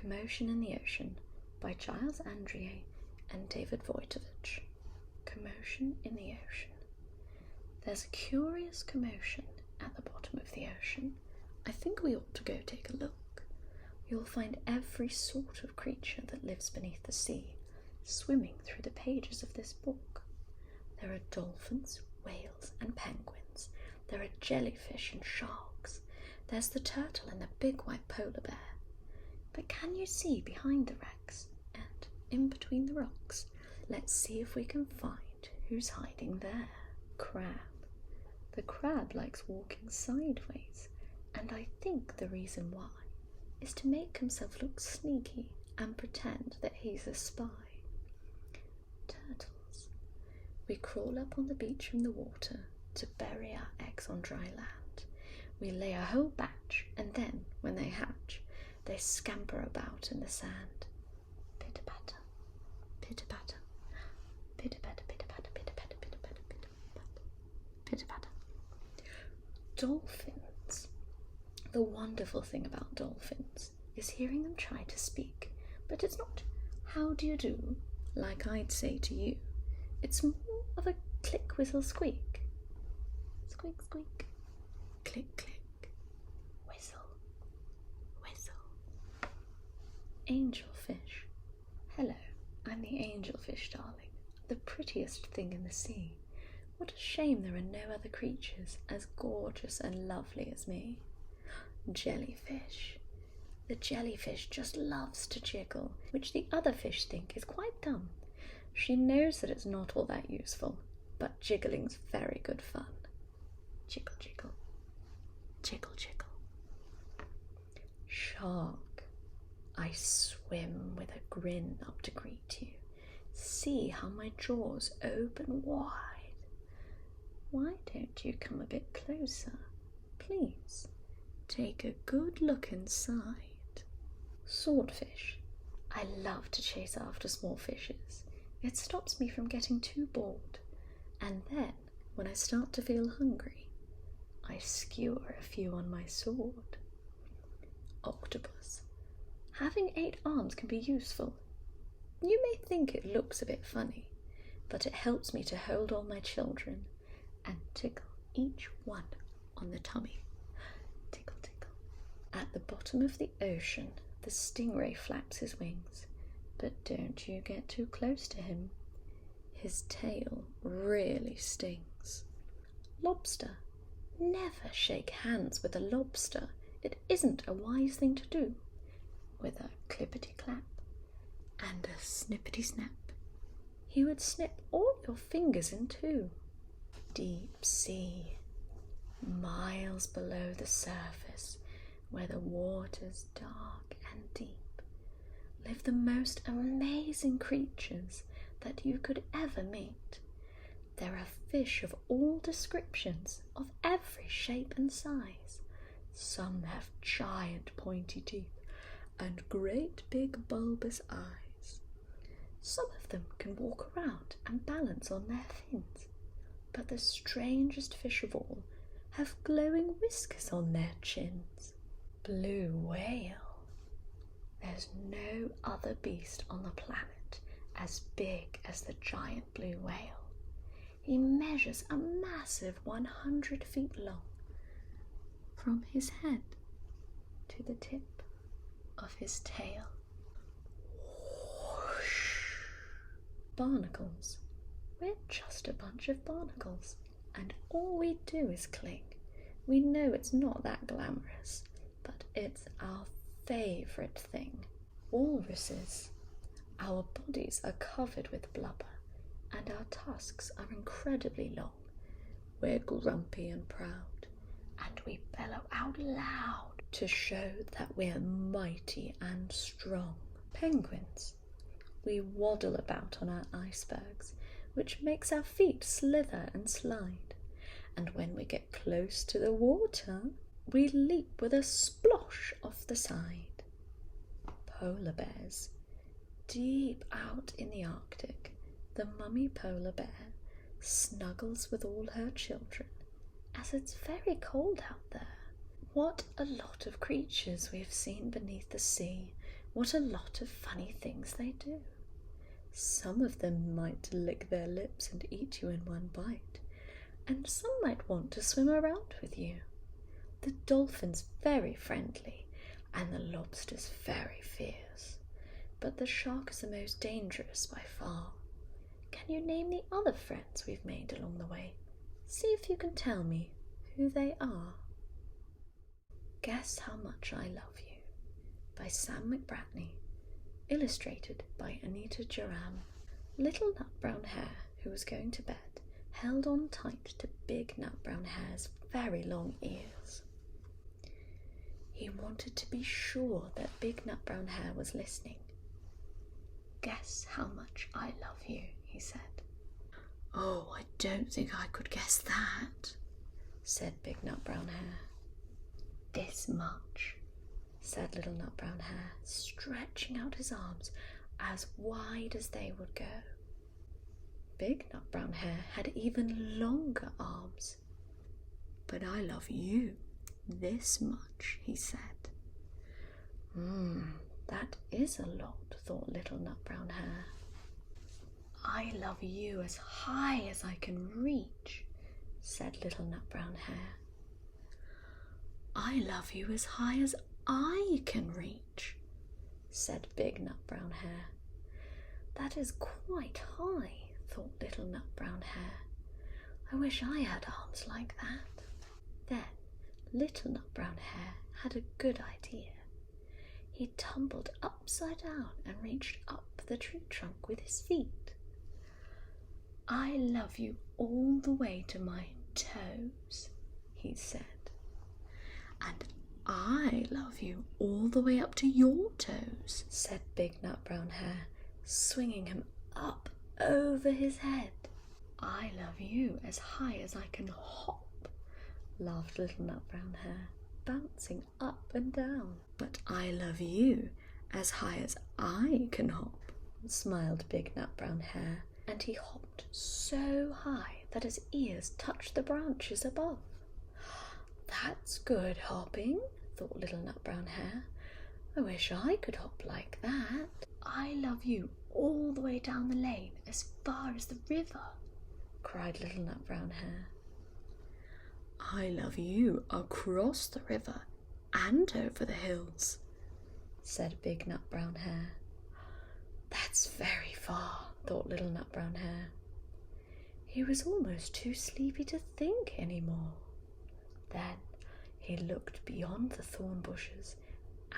Commotion in the Ocean by Giles Andrier and David Wojtowicz. Commotion in the Ocean. There's a curious commotion at the bottom of the ocean. I think we ought to go take a look. You'll find every sort of creature that lives beneath the sea swimming through the pages of this book. There are dolphins, whales and penguins. There are jellyfish and sharks. There's the turtle and the big white polar bear. But can you see behind the wrecks and in between the rocks? Let's see if we can find who's hiding there. Crab. The crab likes walking sideways, and I think the reason why is to make himself look sneaky and pretend that he's a spy. Turtles. We crawl up on the beach from the water to bury our eggs on dry land. We lay a whole batch, and then, when they hatch, they scamper about in the sand. Pitter-patter, pitter-patter, pitter-patter, pitter-patter, pitter-patter, pitter-patter, pitter-patter, pitter-patter. Dolphins. The wonderful thing about dolphins is hearing them try to speak, but it's not "how do you do" like I'd say to you. It's more of a click, whistle, squeak. Squeak, squeak, click, click, whistle, whistle. Angelfish. Hello, I'm the angelfish, darling, the prettiest thing in the sea. What a shame there are no other creatures as gorgeous and lovely as me. Jellyfish. The jellyfish just loves to jiggle, which the other fish think is quite dumb. She knows that it's not all that useful, but jiggling's very good fun. Jiggle, jiggle, jiggle, jiggle. Shark. I swim with a grin up to greet you. See how my jaws open wide. Why don't you come a bit closer, please? Take a good look inside. Swordfish. I love to chase after small fishes. It stops me from getting too bored. And then, when I start to feel hungry, I skewer a few on my sword. Octopus. Having 8 arms can be useful. You may think it looks a bit funny, but it helps me to hold all my children and tickle each one on the tummy. Tickle, tickle. At the bottom of the ocean, the stingray flaps his wings, but don't you get too close to him. His tail really stings. Lobster. Never shake hands with a lobster. It isn't a wise thing to do. With a clippity-clap and a snippity-snap, he would snip all your fingers in two. Deep sea. Miles below the surface, where the water's dark and deep, live the most amazing creatures that you could ever meet. There are fish of all descriptions, of every shape and size. Some have giant pointy teeth and great big bulbous eyes. Some of them can walk around and balance on their fins, but the strangest fish of all have glowing whiskers on their chins. Blue whale. There's no other beast on the planet as big as the giant blue whale. He measures a massive 100 feet long, from his head to the tip of his tail. Whoosh. Barnacles. We're just a bunch of barnacles, and all we do is cling. We know it's not that glamorous, but it's our favourite thing. Walruses. Our bodies are covered with blubber, and our tusks are incredibly long. We're grumpy and proud, and we bellow out loud to show that we're mighty and strong. Penguins. We waddle about on our icebergs, which makes our feet slither and slide. And when we get close to the water, we leap with a splosh off the side. Polar bears. Deep out in the Arctic, the mummy polar bear snuggles with all her children, as it's very cold out there. What a lot of creatures we have seen beneath the sea What a lot of funny things they do. Some of them might lick their lips and eat you in one bite, and some might want to swim around with you. The dolphin's very friendly, and the lobster's very fierce, but the shark is the most dangerous by far. Can you name the other friends we've made along the way? See if you can tell me who they are. Guess How Much I Love You by Sam McBratney, illustrated by Anita Joram. Little Nut Brown Hare, who was going to bed, held on tight to Big Nut Brown Hare's very long ears. He wanted to be sure that Big Nut Brown Hare was listening. Guess how much I love you, he said. Oh, I don't think I could guess that, said Big Nut Brown Hare. This much, said Little Nut Brown Hare, stretching out his arms as wide as they would go. Big Nut Brown Hare had even longer arms. But I love you this much, he said. That is a lot, thought Little Nut Brown Hare. I love you as high as I can reach, said Little Nut Brown Hare. I love you as high as I can reach, said Big Nut Brown Hare. That is quite high, thought Little Nut Brown Hare. I wish I had arms like that. Then Little Nut Brown Hare had a good idea. He tumbled upside down and reached up the tree trunk with his feet. I love you all the way to my toes, he said. And I love you all the way up to your toes, said Big Nut Brown Hare, swinging him up over his head. I love you as high as I can hop, laughed Little Nut Brown Hare, bouncing up and down. But I love you as high as I can hop, smiled Big Nut Brown Hare, and he hopped so high that his ears touched the branches above. That's good hopping, thought Little Nut Brown Hare. I wish I could hop like that. I love you all the way down the lane as far as the river, cried Little Nut Brown Hare. I love you across the river and over the hills, said Big Nut Brown Hare. That's very far, thought Little Nut Brown Hare. He was almost too sleepy to think any more. Then he looked beyond the thorn bushes,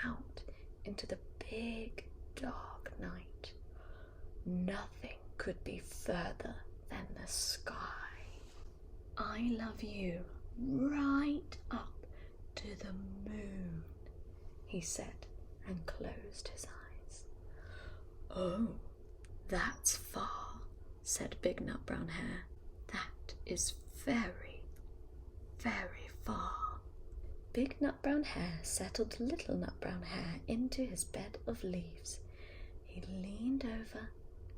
out into the big, dark night. Nothing could be further than the sky. I love you right up to the moon, he said, and closed his eyes. Oh, that's far, said Big Nut Brown Hare. That is very, very far. Big Nut Brown Hare settled Little Nut Brown Hare into his bed of leaves. He leaned over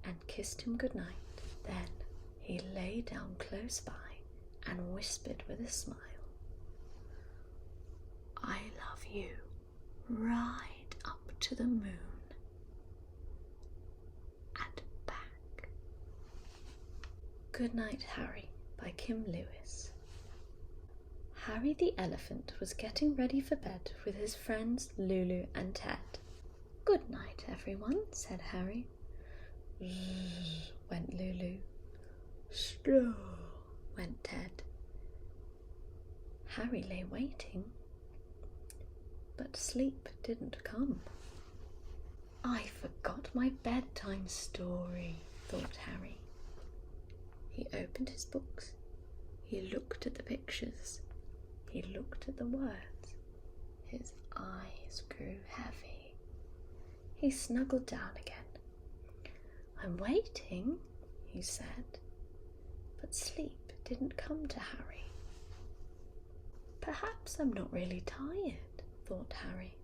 and kissed him good night. Then he lay down close by and whispered with a smile, I love you right up to the moon and back. Goodnight Harry by Kim Lewis. Harry the elephant was getting ready for bed with his friends Lulu and Ted. Good night, everyone, said Harry. Zzz, went Lulu. Slow, went Ted. Harry lay waiting, but sleep didn't come. I forgot my bedtime story, thought Harry. He opened his books. He looked at the pictures. He looked at the words. His eyes grew heavy. He snuggled down again. I'm waiting, he said, but sleep didn't come to Harry. Perhaps I'm not really tired, thought Harry.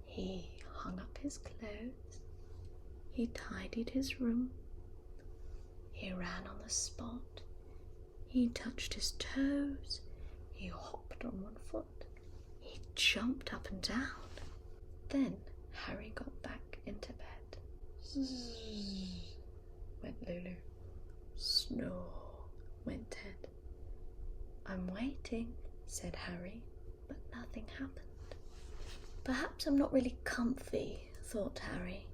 He hung up his clothes. He tidied his room. He ran on the spot. He touched his toes. He hopped on one foot. He jumped up and down. Then Harry got back into bed. Zzz, went Lulu. Snore, went Ted. I'm waiting, said Harry, but nothing happened. Perhaps I'm not really comfy, thought Harry.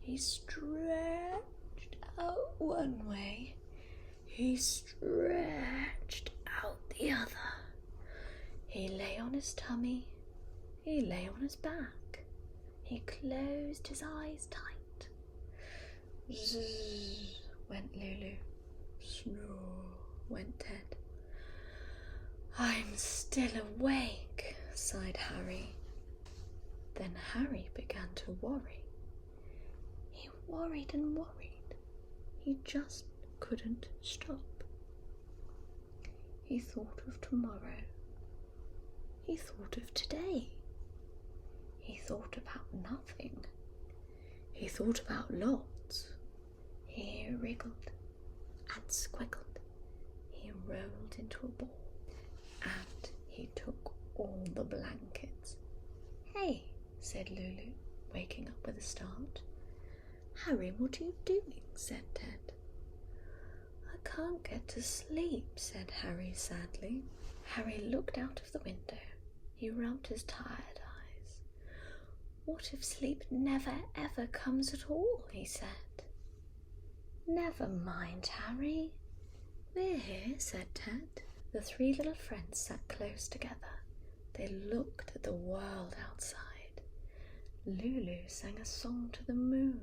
He stretched out one way. He stretched out the other. He lay on his tummy. He lay on his back. He closed his eyes tight. Zzz, went Lulu. Snore, went Ted. I'm still awake, sighed Harry. Then Harry began to worry. He worried and worried. He just couldn't stop. He thought of tomorrow. He thought of today. He thought about nothing. He thought about lots. He wriggled and squiggled. He rolled into a ball and he took all the blankets. Hey, said Lulu, waking up with a start. Harry, what are you doing? Said Ted. I can't get to sleep, said Harry sadly. Harry looked out of the window. He rubbed his tired eyes. What if sleep never ever comes at all? He said. Never mind, Harry. We're here, said Ted. The three little friends sat close together. They looked at the world outside. Lulu sang a song to the moon.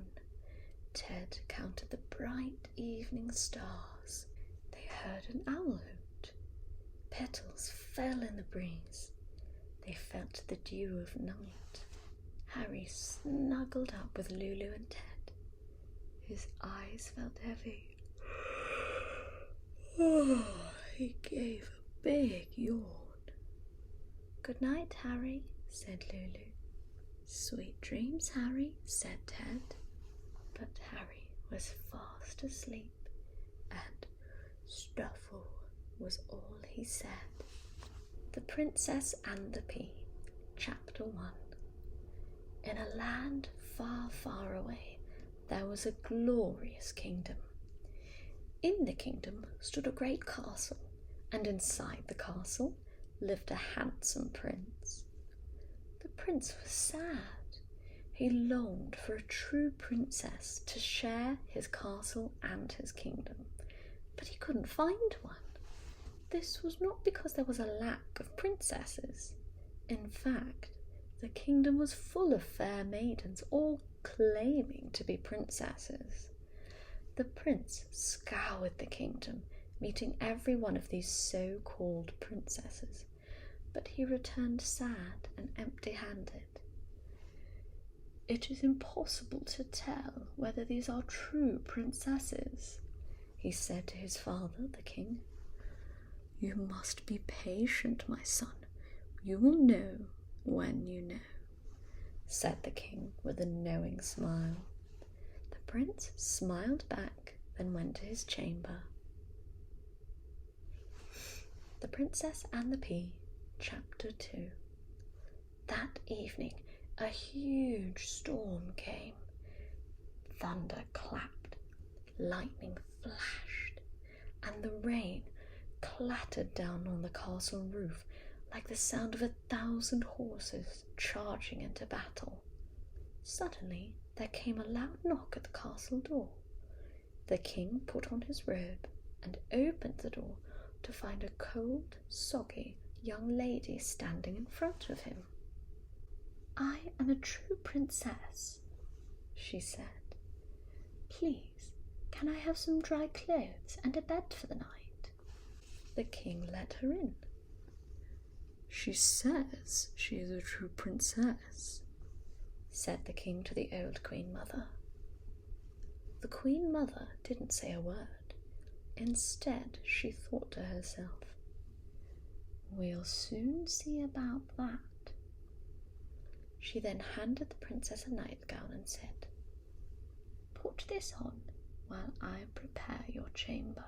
Ted counted the bright evening stars. They heard an owl hoot. Petals fell in the breeze. They felt the dew of night. Harry snuggled up with Lulu and Ted. His eyes felt heavy. He gave a big yawn. Good night, Harry, said Lulu. Sweet dreams, Harry, said Ted. But Harry was fast asleep, and Stuffle was all he said. The Princess and the Pea, Chapter 1. In a land far, far away, there was a glorious kingdom. In the kingdom stood a great castle, and inside the castle lived a handsome prince. The prince was sad. He longed for a true princess to share his castle and his kingdom, but he couldn't find one. This was not because there was a lack of princesses. In fact, the kingdom was full of fair maidens, all claiming to be princesses. The prince scoured the kingdom, meeting every one of these so-called princesses, but he returned sad and empty-handed. It is impossible to tell whether these are true princesses, he said to his father, the king. You must be patient, my son. You will know when you know, said the king with a knowing smile. The prince smiled back, then went to his chamber. The Princess and the Pea, Chapter 2. That evening a huge storm came. Thunder clapped, lightning flashed, and the rain clattered down on the castle roof like the sound of 1,000 horses charging into battle. Suddenly there came a loud knock at the castle door. The king put on his robe and opened the door to find a cold, soggy young lady standing in front of him. I am a true princess, she said. Please, can I have some dry clothes and a bed for the night? The king let her in. She says she is a true princess, said the king to the old queen mother. The queen mother didn't say a word. Instead, she thought to herself, we'll soon see about that. She then handed the princess a nightgown and said, put this on while I prepare your chamber.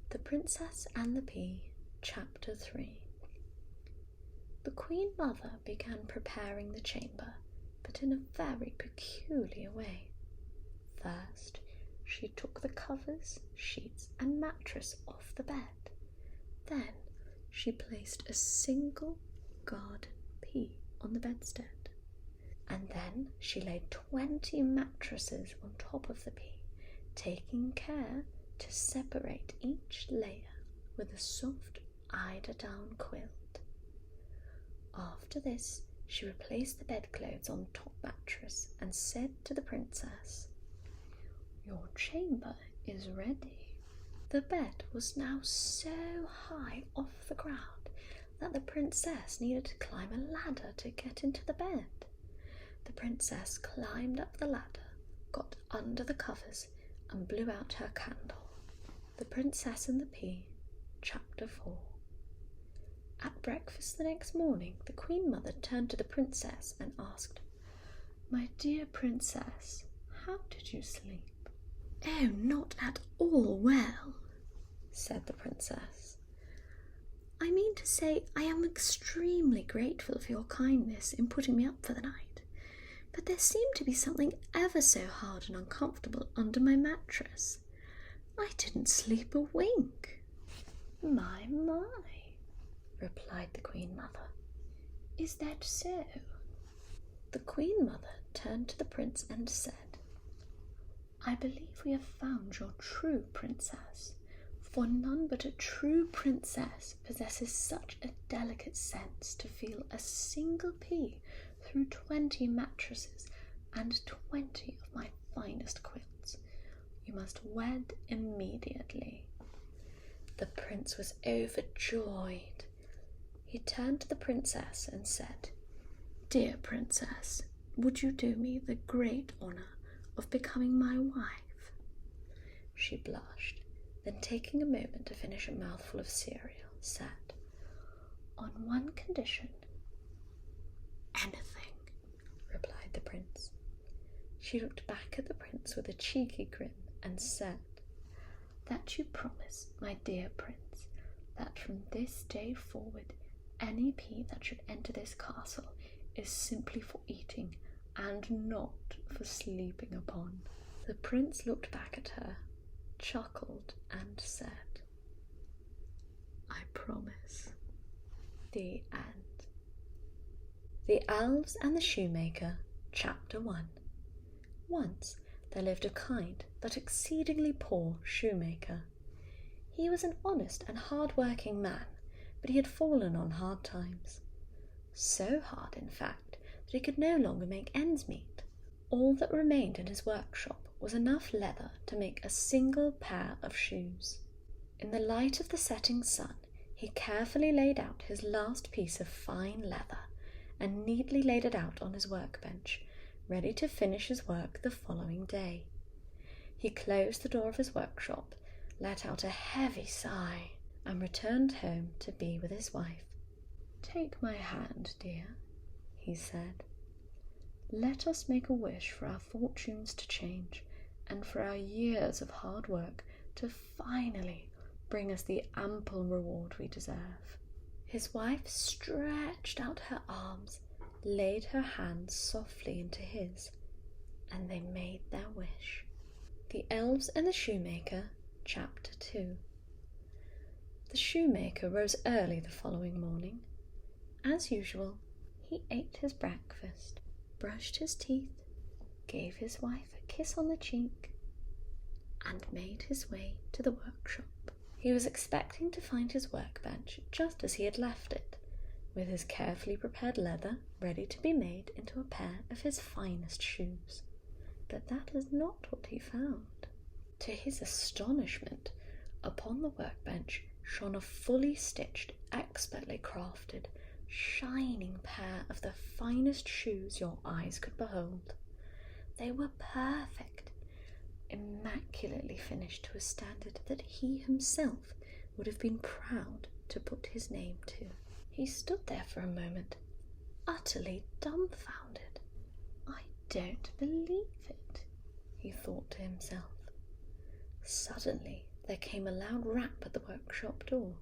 The Princess and the Pea, Chapter 3. The queen mother began preparing the chamber, but in a very peculiar way. First, she took the covers, sheets, and mattress off the bed. Then she placed a single garden pea on the bedstead. And then she laid 20 mattresses on top of the pea, taking care to separate each layer with a soft eider-down quilt. After this, she replaced the bedclothes on the top mattress and said to the princess, "Your chamber is ready." The bed was now so high off the ground that the princess needed to climb a ladder to get into the bed. The princess climbed up the ladder, got under the covers, and blew out her candle. The Princess and the Pea, Chapter 4. At breakfast the next morning, the Queen Mother turned to the princess and asked, "My dear princess, how did you sleep?" "Oh, not at all well," said the princess. "I mean to say I am extremely grateful for your kindness in putting me up for the night, but there seemed to be something ever so hard and uncomfortable under my mattress. I didn't sleep a wink." My, replied the Queen Mother. "Is that so?" The Queen Mother turned to the prince and said, "I believe we have found your true princess, for none but a true princess possesses such a delicate sense to feel a single pea through 20 mattresses and 20 of my finest quilts. You must wed immediately." The prince was overjoyed. He turned to the princess and said, "Dear princess, would you do me the great honour of becoming my wife?" She blushed, then taking a moment to finish a mouthful of cereal, said, "On one condition." "Anything," replied the prince. She looked back at the prince with a cheeky grin and said, "That you promise, my dear prince, that from this day forward any pea that should enter this castle is simply for eating and not for sleeping upon." The prince looked back at her, chuckled, and said, "I promise." The end. The Elves and the Shoemaker, Chapter 1. Once there lived a kind but exceedingly poor shoemaker. He was an honest and hard-working man, but he had fallen on hard times. So hard, in fact, that he could no longer make ends meet. All that remained in his workshop was enough leather to make a single pair of shoes. In the light of the setting sun, he carefully laid out his last piece of fine leather and neatly laid it out on his workbench, ready to finish his work the following day. He closed the door of his workshop, let out a heavy sigh, and returned home to be with his wife. "Take my hand, dear," he said. "Let us make a wish for our fortunes to change, and for our years of hard work to finally bring us the ample reward we deserve." His wife stretched out her arms, laid her hands softly into his, and they made their wish. The Elves and the Shoemaker, Chapter 2. The shoemaker rose early the following morning. As usual, he ate his breakfast, brushed his teeth, gave his wife a kiss on the cheek, and made his way to the workshop. He was expecting to find his workbench just as he had left it, with his carefully prepared leather ready to be made into a pair of his finest shoes. But that is not what he found. To his astonishment, upon the workbench shone a fully stitched, expertly crafted, shining pair of the finest shoes your eyes could behold. They were perfect, immaculately finished to a standard that he himself would have been proud to put his name to. He stood there for a moment, utterly dumbfounded. "I don't believe it," he thought to himself. Suddenly there came a loud rap at the workshop door.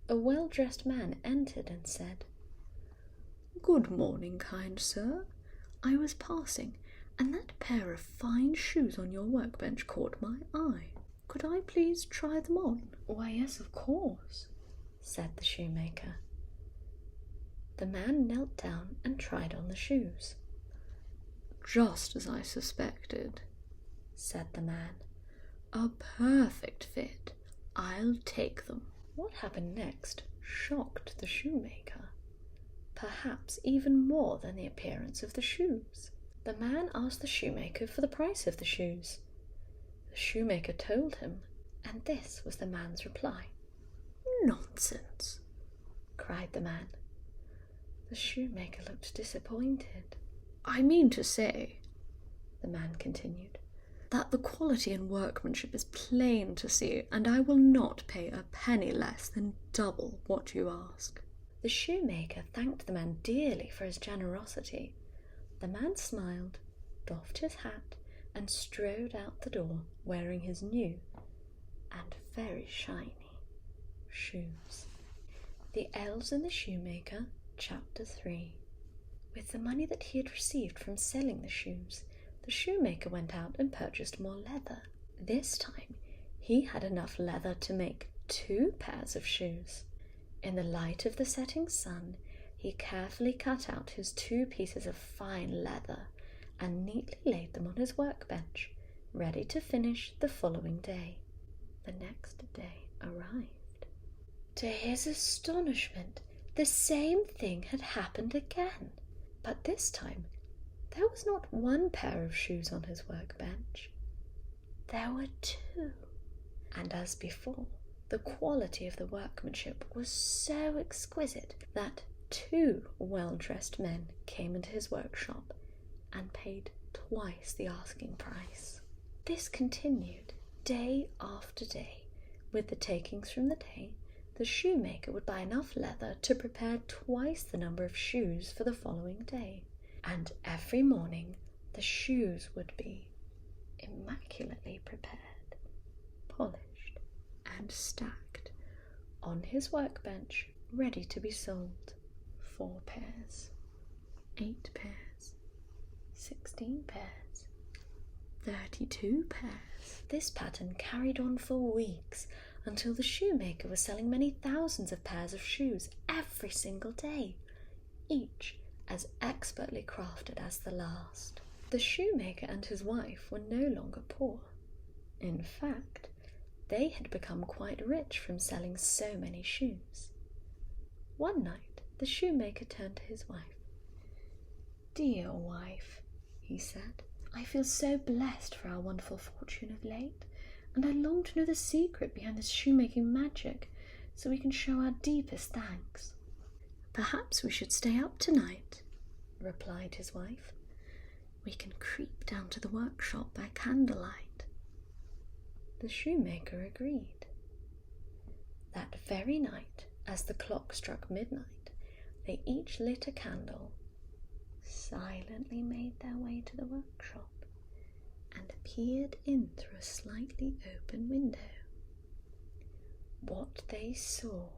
A well-dressed man entered and said, "Good morning, kind sir. I was passing, and that pair of fine shoes on your workbench caught my eye. Could I please try them on?" "Why, yes, of course," said the shoemaker. The man knelt down and tried on the shoes. "Just as I suspected," said the man. "A perfect fit. I'll take them." What happened next shocked the shoemaker, perhaps even more than the appearance of the shoes. The man asked the shoemaker for the price of the shoes. The shoemaker told him, and this was the man's reply. "Nonsense!" cried the man. The shoemaker looked disappointed. "I mean to say," the man continued, "that the quality and workmanship is plain to see, and I will not pay a penny less than double what you ask." The shoemaker thanked the man dearly for his generosity. The man smiled, doffed his hat, and strode out the door wearing his new and very shiny shoes. The Elves and the Shoemaker, Chapter 3. With the money that he had received from selling the shoes, the shoemaker went out and purchased more leather. This time he had enough leather to make 2 pairs of shoes. In the light of the setting sun, he carefully cut out his 2 pieces of fine leather and neatly laid them on his workbench, ready to finish the following day. The next day arrived. To his astonishment, the same thing had happened again, but this time there was not 1 pair of shoes on his workbench. There were 2, and as before, the quality of the workmanship was so exquisite that 2 well-dressed men came into his workshop and paid twice the asking price. This continued day after day. With the takings from the day, the shoemaker would buy enough leather to prepare twice the number of shoes for the following day, and every morning the shoes would be immaculately prepared, polished, and stacked on his workbench, ready to be sold. 4 pairs, 8 pairs, 16 pairs, 32 pairs. This pattern carried on for weeks, until the shoemaker was selling many thousands of pairs of shoes every single day, each as expertly crafted as the last. The shoemaker and his wife were no longer poor. In fact, they had become quite rich from selling so many shoes. One night, the shoemaker turned to his wife. "Dear wife," he said, "I feel so blessed for our wonderful fortune of late, and I long to know the secret behind this shoemaking magic, so we can show our deepest thanks." "Perhaps we should stay up tonight," replied his wife. "We can creep down to the workshop by candlelight." The shoemaker agreed. That very night, as the clock struck midnight, they each lit a candle, silently made their way to the workshop, and peered in through a slightly open window. What they saw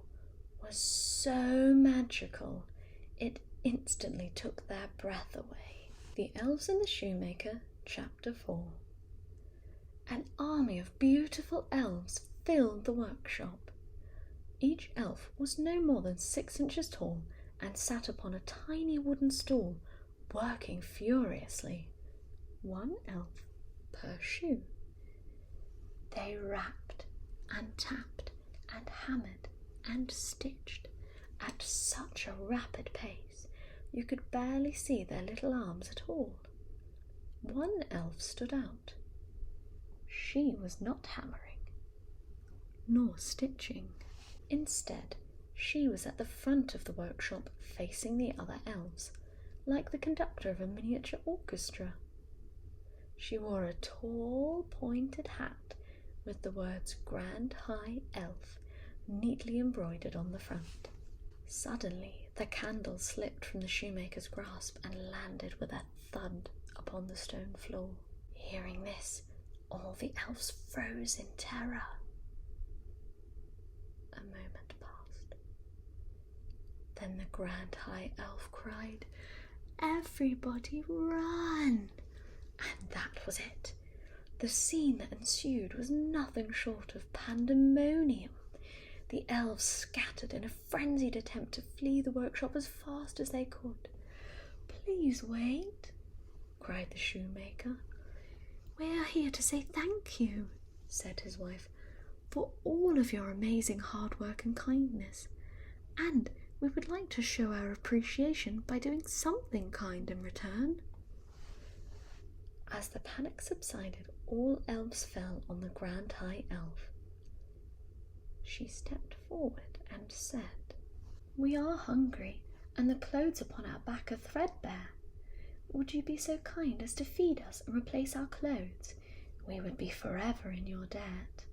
was so magical, it instantly took their breath away. The Elves and the Shoemaker, Chapter 4. An army of beautiful elves filled the workshop. Each elf was no more than 6 inches tall and sat upon a tiny wooden stool, working furiously. 1 elf per shoe. They rapped and tapped and hammered and stitched at such a rapid pace you could barely see their little arms at all. 1 elf stood out. She was not hammering, nor stitching. Instead, she was at the front of the workshop, facing the other elves, like the conductor of a miniature orchestra. She wore a tall, pointed hat with the words Grand High Elf neatly embroidered on the front. Suddenly, the candle slipped from the shoemaker's grasp and landed with a thud upon the stone floor. Hearing this, all the elves froze in terror. A moment passed. Then the Grand High Elf cried, everybody run! And that was it. The scene that ensued was nothing short of pandemonium. The elves scattered in a frenzied attempt to flee the workshop as fast as they could. "Please wait," cried the shoemaker. "We are here to say thank you," said his wife, "for all of your amazing hard work and kindness. And we would like to show our appreciation by doing something kind in return." As the panic subsided, all elves fell on the Grand High Elf. She stepped forward and said, "We are hungry, and the clothes upon our back are threadbare. Would you be so kind as to feed us and replace our clothes? We would be forever in your debt."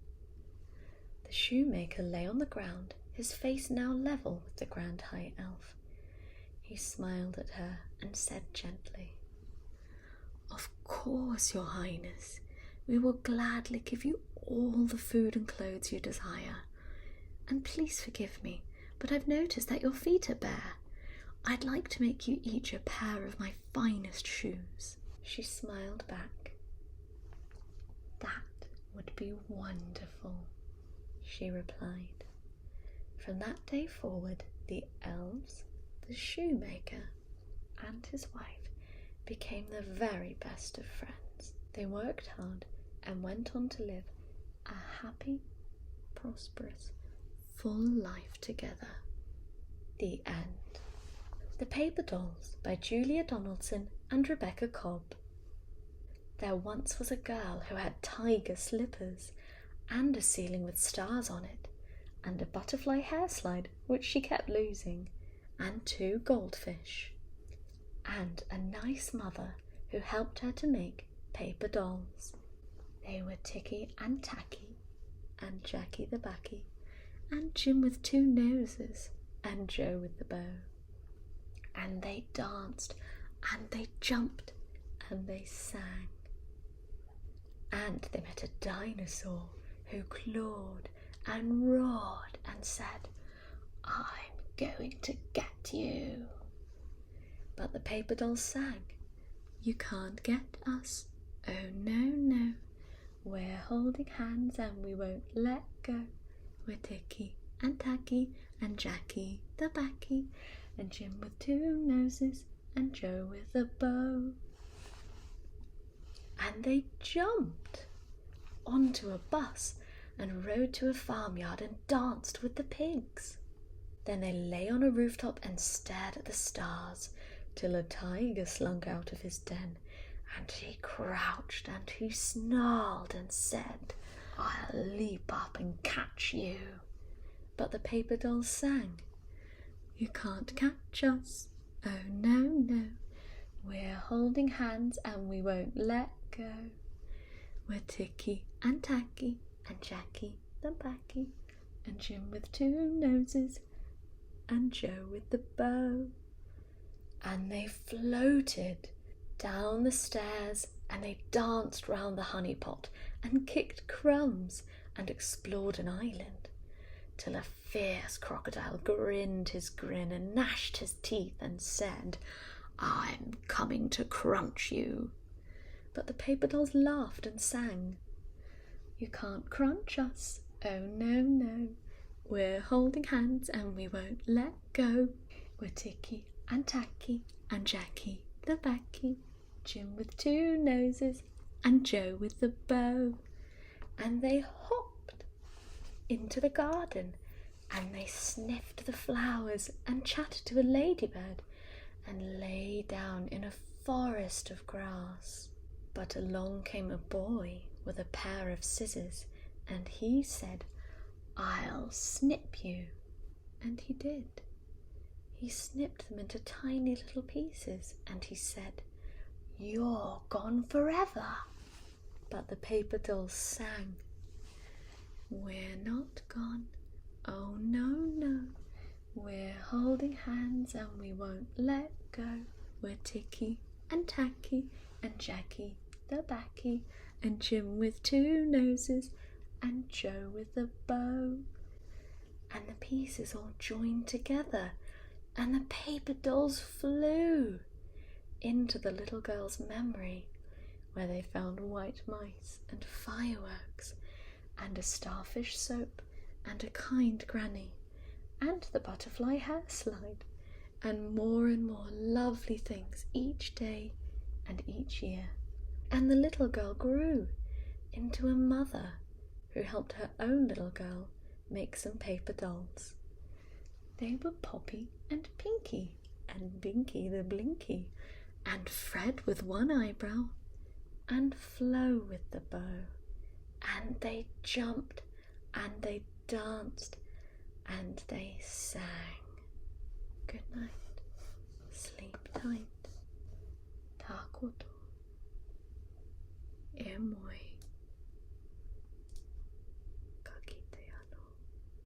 The shoemaker lay on the ground, his face now level with the Grand High Elf. He smiled at her and said gently, "Of course, Your Highness, we will gladly give you all the food and clothes you desire. And please forgive me, but I've noticed that your feet are bare. I'd like to make you each a pair of my finest shoes." She smiled back. "That would be wonderful," she replied. From that day forward, the elves, the shoemaker, and his wife became the very best of friends. They worked hard and went on to live a happy, prosperous, full life together. The end. The Paper Dolls by Julia Donaldson and Rebecca Cobb. There once was a girl who had tiger slippers, and a ceiling with stars on it, and a butterfly hair slide which she kept losing, and 2 goldfish, and a nice mother who helped her to make paper dolls. They were Ticky and Tacky, and Jackie the Backy, and Jim with 2 noses, and Joe with the bow. And they danced, and they jumped, and they sang. And they met a dinosaur who clawed and roared and said, "I'm going to get you." But the paper dolls sang, "You can't get us, oh no, no. We're holding hands and we won't let go. We're Ticky and Tacky and Jackie the Backy, and Jim with 2 noses and Joe with a bow." And they jumped onto a bus and rode to a farmyard and danced with the pigs. Then they lay on a rooftop and stared at the stars till a tiger slunk out of his den, and he crouched and he snarled and said, "I'll leap up and catch you." But the paper dolls sang, "You can't catch us, oh no, no. We're holding hands and we won't let go. We're Ticky and Tacky and Jackie the Backy, and Jim with 2 noses and Joe with the bow." And they floated down the stairs, and they danced round the honey pot and kicked crumbs and explored an island, till a fierce crocodile grinned his grin and gnashed his teeth and said, "I'm coming to crunch you." But the paper dolls laughed and sang, "You can't crunch us, oh no, no. We're holding hands and we won't let go. We're Ticky and Tacky and Jackie the Backy, Jim with 2 noses and Joe with the bow." And they hopped into the garden, and they sniffed the flowers and chatted to a ladybird, and lay down in a forest of grass. But along came a boy with a pair of scissors, and he said, "I'll snip you." And he did. He snipped them into tiny little pieces, and he said, "You're gone forever." But the paper dolls sang, "We're not gone, oh no, no. We're holding hands and we won't let go. We're Ticky and Tacky and Jackie the Backy, and Jim with 2 noses and Joe with a bow." And the pieces all joined together, and the paper dolls flew. into the little girl's memory, where they found white mice and fireworks and a starfish soap and a kind granny and the butterfly hair slide and more lovely things each day and each year. And the little girl grew into a mother who helped her own little girl make some paper dolls. They were Poppy and Pinky and Binky the Blinky and Fred with one eyebrow and Flo with the bow. And they jumped and they danced and they sang. Good night, sleep tight, takoto, emoi.